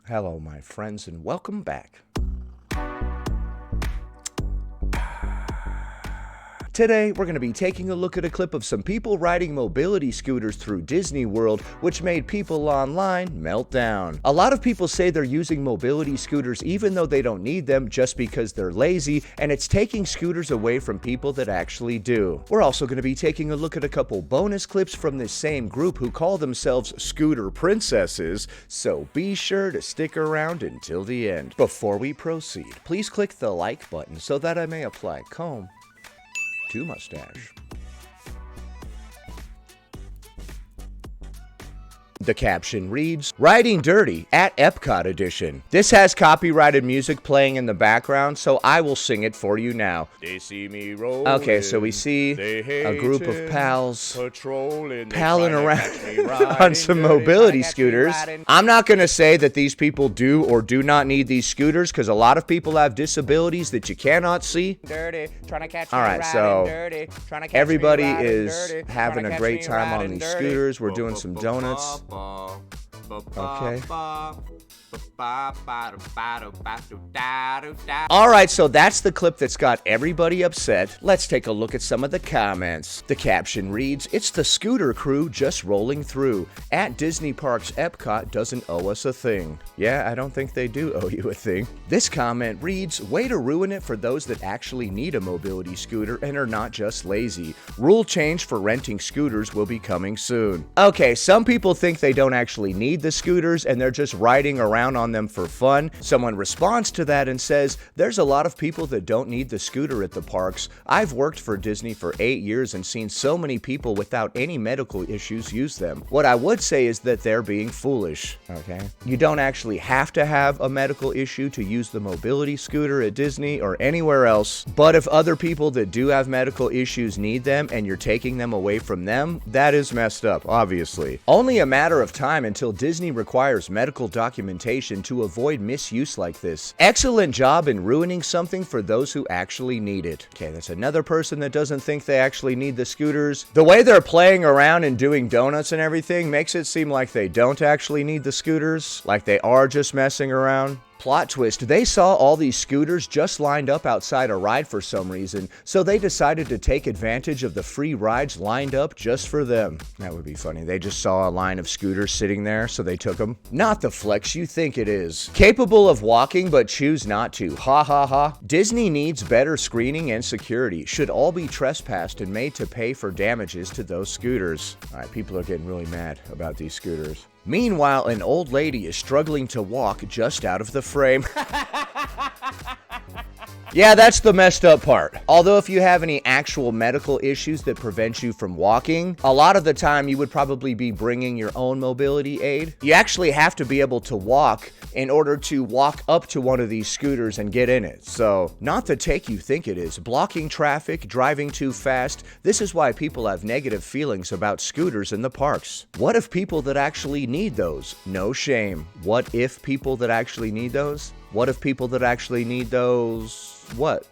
Hello, my friends, and welcome back. Today, we're going to be taking a look at a clip of some people riding mobility scooters through Disney World, which made people online melt down. A lot of people say they're using mobility scooters even though they don't need them just because they're lazy, and it's taking scooters away from people that actually do. We're also going to be taking a look at a couple bonus clips from this same group who call themselves Scooter Princesses, so be sure to stick around until the end. Before we proceed, please click the like button so that I may apply comb to mustache. The caption reads, "Riding Dirty at Epcot Edition." This has copyrighted music playing in the background, so I will sing it for you now. They see me rolling. Okay, so we see a group of pals palling around on some mobility scooters. I'm not going to say that these people do or do not need these scooters, because a lot of people have disabilities that you cannot see. Alright, so everybody is having a great time on these scooters. We're doing some donuts. Okay. Alright, so that's the clip that's got everybody upset. Let's take a look at some of the comments. The caption reads, "It's the scooter crew just rolling through. At Disney Parks Epcot doesn't owe us a thing." Yeah, I don't think they do owe you a thing. This comment reads, "Way to ruin it for those that actually need a mobility scooter and are not just lazy. Rule change for renting scooters will be coming soon." Okay, some people think they don't actually need the scooters and they're just riding around on them for fun. Someone responds to that and says, "There's a lot of people that don't need the scooter at the parks. I've worked for Disney for 8 years and seen so many people without any medical issues use them. What I would say is that they're being foolish." Okay? You don't actually have to have a medical issue to use the mobility scooter at Disney or anywhere else, but if other people that do have medical issues need them and you're taking them away from them, that is messed up, obviously. Only a matter of time until Disney requires medical documentation to avoid misuse like this. Excellent job in ruining something for those who actually need it. Okay, that's another person that doesn't think they actually need the scooters. The way they're playing around and doing donuts and everything makes it seem like they don't actually need the scooters, like they are just messing around. Plot twist, they saw all these scooters just lined up outside a ride for some reason, so they decided to take advantage of the free rides lined up just for them. That would be funny. They just saw a line of scooters sitting there, so they took them. Not the flex you think it is. Capable of walking, but choose not to. Ha ha ha. Disney needs better screening and security. Should all be trespassed and made to pay for damages to those scooters. Alright, people are getting really mad about these scooters. Meanwhile, an old lady is struggling to walk just out of the frame. Yeah, that's the messed up part. Although if you have any actual medical issues that prevent you from walking, a lot of the time you would probably be bringing your own mobility aid. You actually have to be able to walk in order to walk up to one of these scooters and get in it. So, not the take you think it is. Blocking traffic, driving too fast. This is why people have negative feelings about scooters in the parks. What if people that actually need those? No shame. What if people that actually need those? What if people that actually need those? What?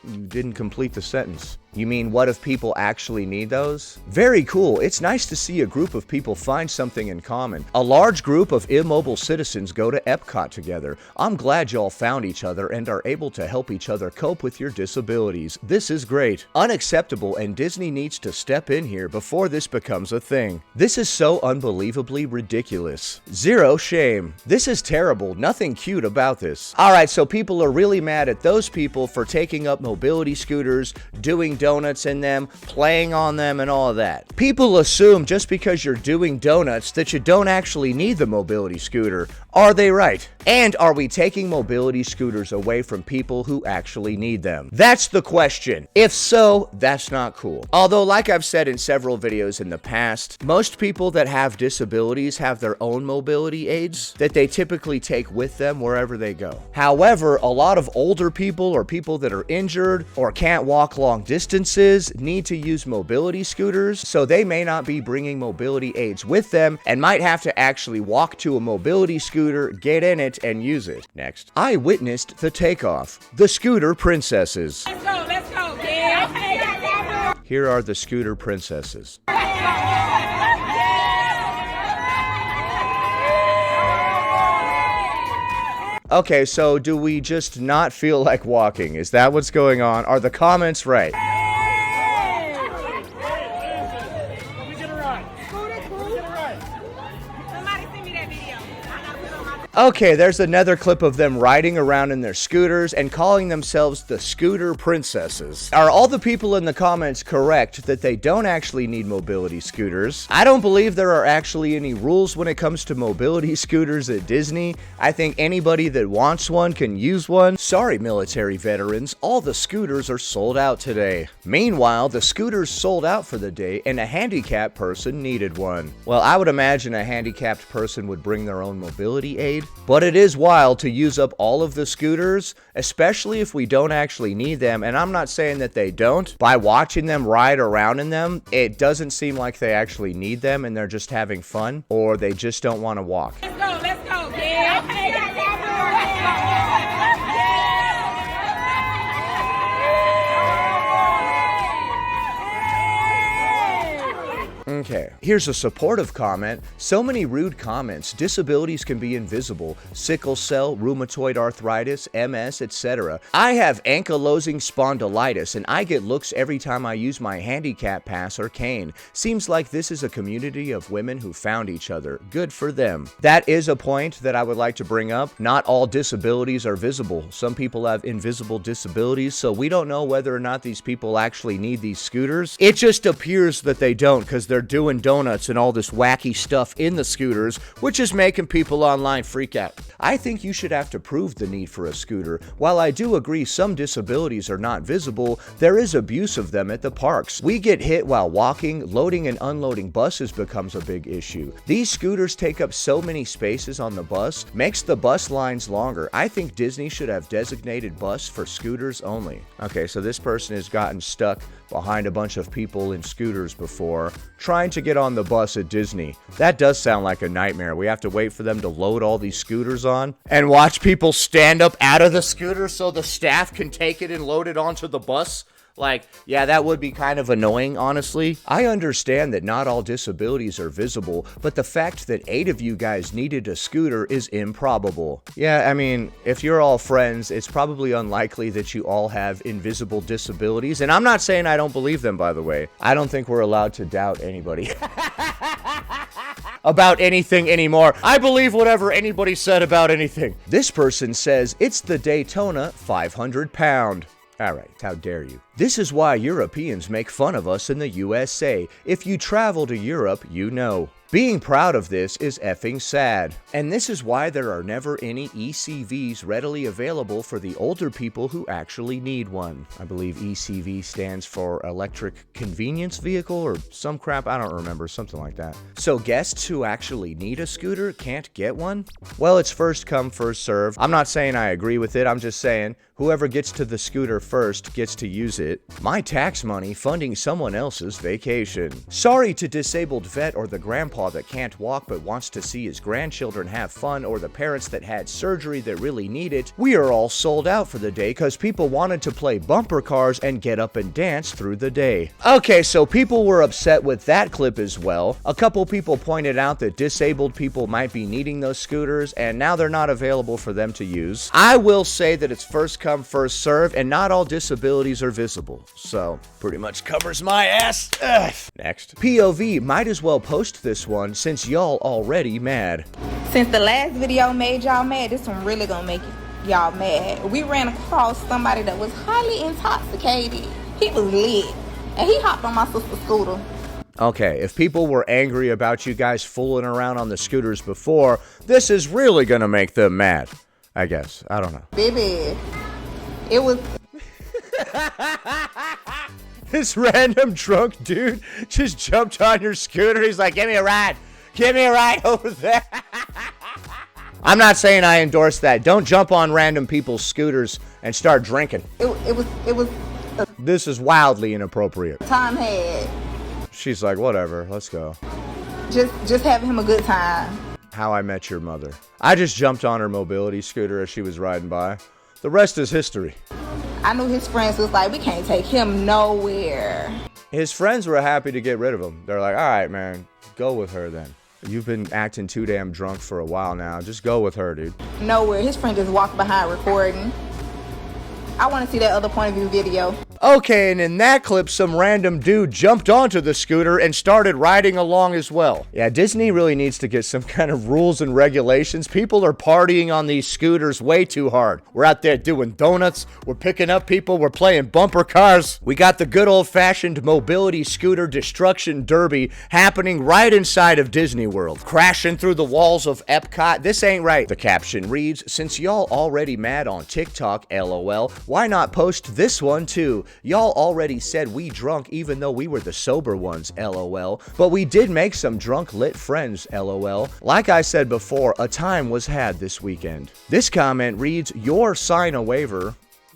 You didn't complete the sentence. You mean, what if people actually need those? Very cool. It's nice to see a group of people find something in common. A large group of immobile citizens go to Epcot together. I'm glad y'all found each other and are able to help each other cope with your disabilities. This is great. Unacceptable, and Disney needs to step in here before this becomes a thing. This is so unbelievably ridiculous. Zero shame. This is terrible. Nothing cute about this. Alright, so people are really mad at those people for taking up mobility scooters, doing donuts in them, playing on them, and all of that. People assume just because you're doing donuts that you don't actually need the mobility scooter. Are they right? And are we taking mobility scooters away from people who actually need them? That's the question. If so, that's not cool. Although, like I've said in several videos in the past, most people that have disabilities have their own mobility aids that they typically take with them wherever they go. However, a lot of older people or people that are injured or can't walk long distances need to use mobility scooters, so they may not be bringing mobility aids with them and might have to actually walk to a mobility scooter, get in it, and use it. Next. I witnessed the takeoff. The Scooter Princesses. Let's go, yeah. Here are the Scooter Princesses. Okay, so do we just not feel like walking? Is that what's going on? Are the comments right? Okay, there's another clip of them riding around in their scooters and calling themselves the scooter princesses. Are all the people in the comments correct that they don't actually need mobility scooters? I don't believe there are actually any rules when it comes to mobility scooters at Disney. I think anybody that wants one can use one. Sorry, military veterans, all the scooters are sold out today. Meanwhile, the scooters sold out for the day and a handicapped person needed one. Well, I would imagine a handicapped person would bring their own mobility aid. But it is wild to use up all of the scooters, especially if we don't actually need them. And I'm not saying that they don't. By watching them ride around in them, it doesn't seem like they actually need them and they're just having fun, or they just don't want to walk. Let's go, yeah. Okay, here's a supportive comment. So many rude comments. Disabilities can be invisible. Sickle cell, rheumatoid arthritis, MS, etc. I have ankylosing spondylitis and I get looks every time I use my handicap pass or cane. Seems like this is a community of women who found each other. Good for them. That is a point that I would like to bring up. Not all disabilities are visible. Some people have invisible disabilities, so we don't know whether or not these people actually need these scooters. It just appears that they don't because they're doing donuts and all this wacky stuff in the scooters, which is making people online freak out. I think you should have to prove the need for a scooter. While I do agree some disabilities are not visible, there is abuse of them at the parks. We get hit while walking, loading and unloading buses becomes a big issue. These scooters take up so many spaces on the bus, makes the bus lines longer. I think Disney should have designated bus for scooters only. Okay, so this person has gotten stuck behind a bunch of people in scooters before, trying to get on the bus at Disney. That does sound like a nightmare. We have to wait for them to load all these scooters on and watch people stand up out of the scooter so the staff can take it and load it onto the bus. Like, yeah, that would be kind of annoying, honestly. I understand that not all disabilities are visible, but the fact that 8 of you guys needed a scooter is improbable. Yeah, I mean, if you're all friends, it's probably unlikely that you all have invisible disabilities, and I'm not saying I don't believe them, by the way. I don't think we're allowed to doubt anybody about anything anymore. I believe whatever anybody said about anything. This person says, it's the Daytona 500-pound. All right, how dare you? This is why Europeans make fun of us in the USA. If you travel to Europe, you know. Being proud of this is effing sad. And this is why there are never any ECVs readily available for the older people who actually need one. I believe ECV stands for Electric Convenience Vehicle or some crap, I don't remember, something like that. So guests who actually need a scooter can't get one? Well, it's first come, first serve. I'm not saying I agree with it, I'm just saying whoever gets to the scooter first gets to use it. My tax money funding someone else's vacation. Sorry to disabled vet or the grandpa that can't walk but wants to see his grandchildren have fun, or the parents that had surgery that really need it. We are all sold out for the day because people wanted to play bumper cars and get up and dance through the day. Okay, so people were upset with that clip as well. A couple people pointed out that disabled people might be needing those scooters and now they're not available for them to use. I will say that it's first come, first serve, and not all disabilities are visible. So, pretty much covers my ass. Ugh. Next. POV might as well post this one since y'all already mad. Since the last video made y'all mad, this one really gonna make y'all mad. We ran across somebody that was highly intoxicated. He was lit, and he hopped on my sister's scooter. Okay, if people were angry about you guys fooling around on the scooters before, this is really gonna make them mad. I guess. I don't know. Baby, it was... This random drunk dude just jumped on your scooter. He's like, give me a ride. Give me a ride over there. I'm not saying I endorse that. Don't jump on random people's scooters and start drinking. It was This is wildly inappropriate. time had. She's like, whatever, let's go. Just having him a good time. How I Met Your Mother. I just jumped on her mobility scooter as she was riding by. The rest is history. I knew his friends was like, we can't take him nowhere. His friends were happy to get rid of him. They're like, all right, man, go with her then. You've been acting too damn drunk for a while now. Just go with her, dude. Nowhere. His friend just walked behind recording. I want to see that other point of view video. Okay, and in that clip, some random dude jumped onto the scooter and started riding along as well. Yeah, Disney really needs to get some kind of rules and regulations. People are partying on these scooters way too hard. We're out there doing donuts, we're picking up people, we're playing bumper cars. We got the good old-fashioned mobility scooter destruction derby happening right inside of Disney World. Crashing through the walls of Epcot. This ain't right. The caption reads, "Since y'all already mad on TikTok, LOL, why not post this one too? Y'all already said we drunk even though we were the sober ones, LOL. But we did make some drunk lit friends, LOL. Like I said before, a time was had this weekend." This comment reads, "Your sign a waiver."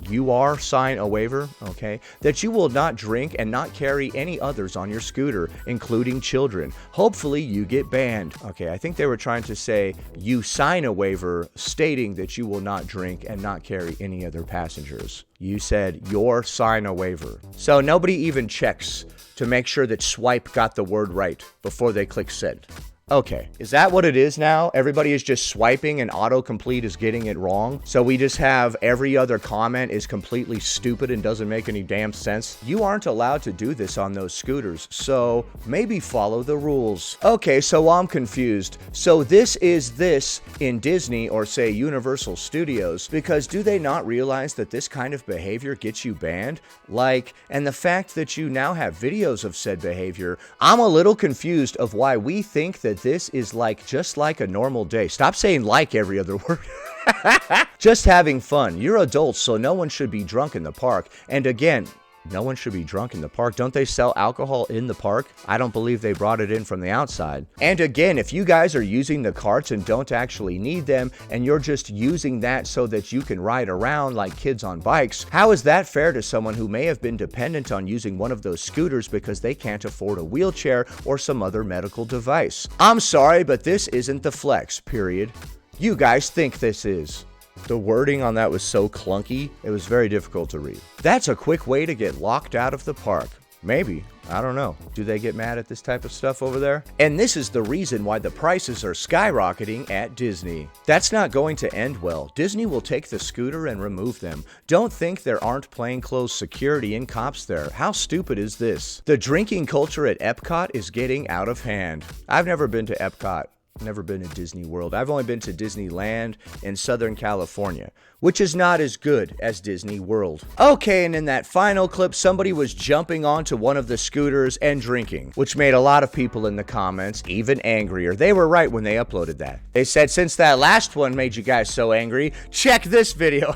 You are sign a waiver, okay, that you will not drink and not carry any others on your scooter, including children. Hopefully you get banned. Okay, I think they were trying to say you sign a waiver stating that you will not drink and not carry any other passengers. You said your sign a waiver. So nobody even checks to make sure that Swipe got the word right before they click send. Okay, is that what it is now? Everybody is just swiping and autocomplete is getting it wrong? So we just have every other comment is completely stupid and doesn't make any damn sense? You aren't allowed to do this on those scooters, so maybe follow the rules. Okay, so I'm confused. So this is this in Disney or say Universal Studios, because do they not realize that this kind of behavior gets you banned? Like, and the fact that you now have videos of said behavior, I'm a little confused of why we think that this is like just like a normal day. Stop saying like every other word. Just having fun. You're adults, so no one should be drunk in the park. And again, no one should be drunk in the park. Don't they sell alcohol in the park? I don't believe they brought it in from the outside. And again, if you guys are using the carts and don't actually need them, and you're just using that so that you can ride around like kids on bikes, how is that fair to someone who may have been dependent on using one of those scooters because they can't afford a wheelchair or some other medical device? I'm sorry, but this isn't the flex, period. You guys think this is. The wording on that was so clunky, it was very difficult to read. That's a quick way to get locked out of the park. Maybe. I don't know. Do they get mad at this type of stuff over there? And this is the reason why the prices are skyrocketing at Disney. That's not going to end well. Disney will take the scooter and remove them. Don't think there aren't plainclothes security and cops there. How stupid is this? The drinking culture at Epcot is getting out of hand. I've never been to Epcot. Never been to Disney World. I've only been to Disneyland in Southern California, which is not as good as Disney World. Okay, and in that final clip, somebody was jumping onto one of the scooters and drinking, which made a lot of people in the comments even angrier. They were right when they uploaded that. They said, since that last one made you guys so angry, check this video.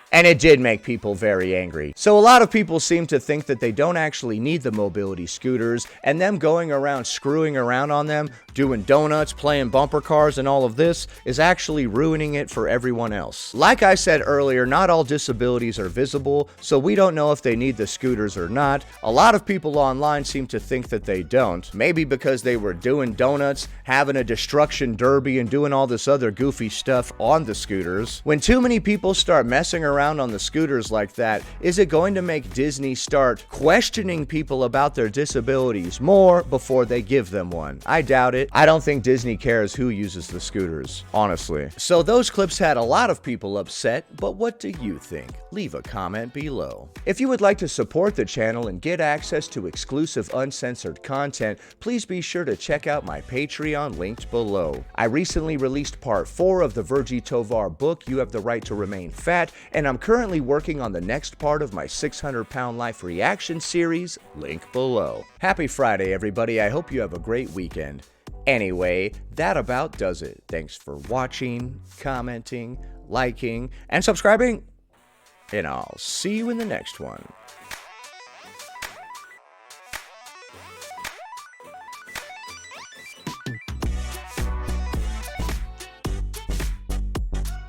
And it did make people very angry. So a lot of people seem to think that they don't actually need the mobility scooters, and them going around screwing around on them, doing donuts, playing bumper cars, and all of this is actually ruining it for everyone else. Like I said earlier, not all disabilities are visible, so we don't know if they need the scooters or not. A lot of people online seem to think that they don't, maybe because they were doing donuts, having a destruction derby, and doing all this other goofy stuff on the scooters. When too many people start messing around on the scooters like that, is it going to make Disney start questioning people about their disabilities more before they give them one? I doubt it. I don't think Disney cares who uses the scooters, honestly. So those clips had a lot of people upset, but what do you think? Leave a comment below. If you would like to support the channel and get access to exclusive uncensored content, please be sure to check out my Patreon linked below. I recently released part 4 of the Virgie Tovar book, You Have the Right to Remain Fat, and I'm currently working on the next part of my 600-pound life reaction series, link below. Happy Friday, everybody. I hope you have a great weekend. Anyway, that about does it. Thanks for watching, commenting, liking, and subscribing, and I'll see you in the next one.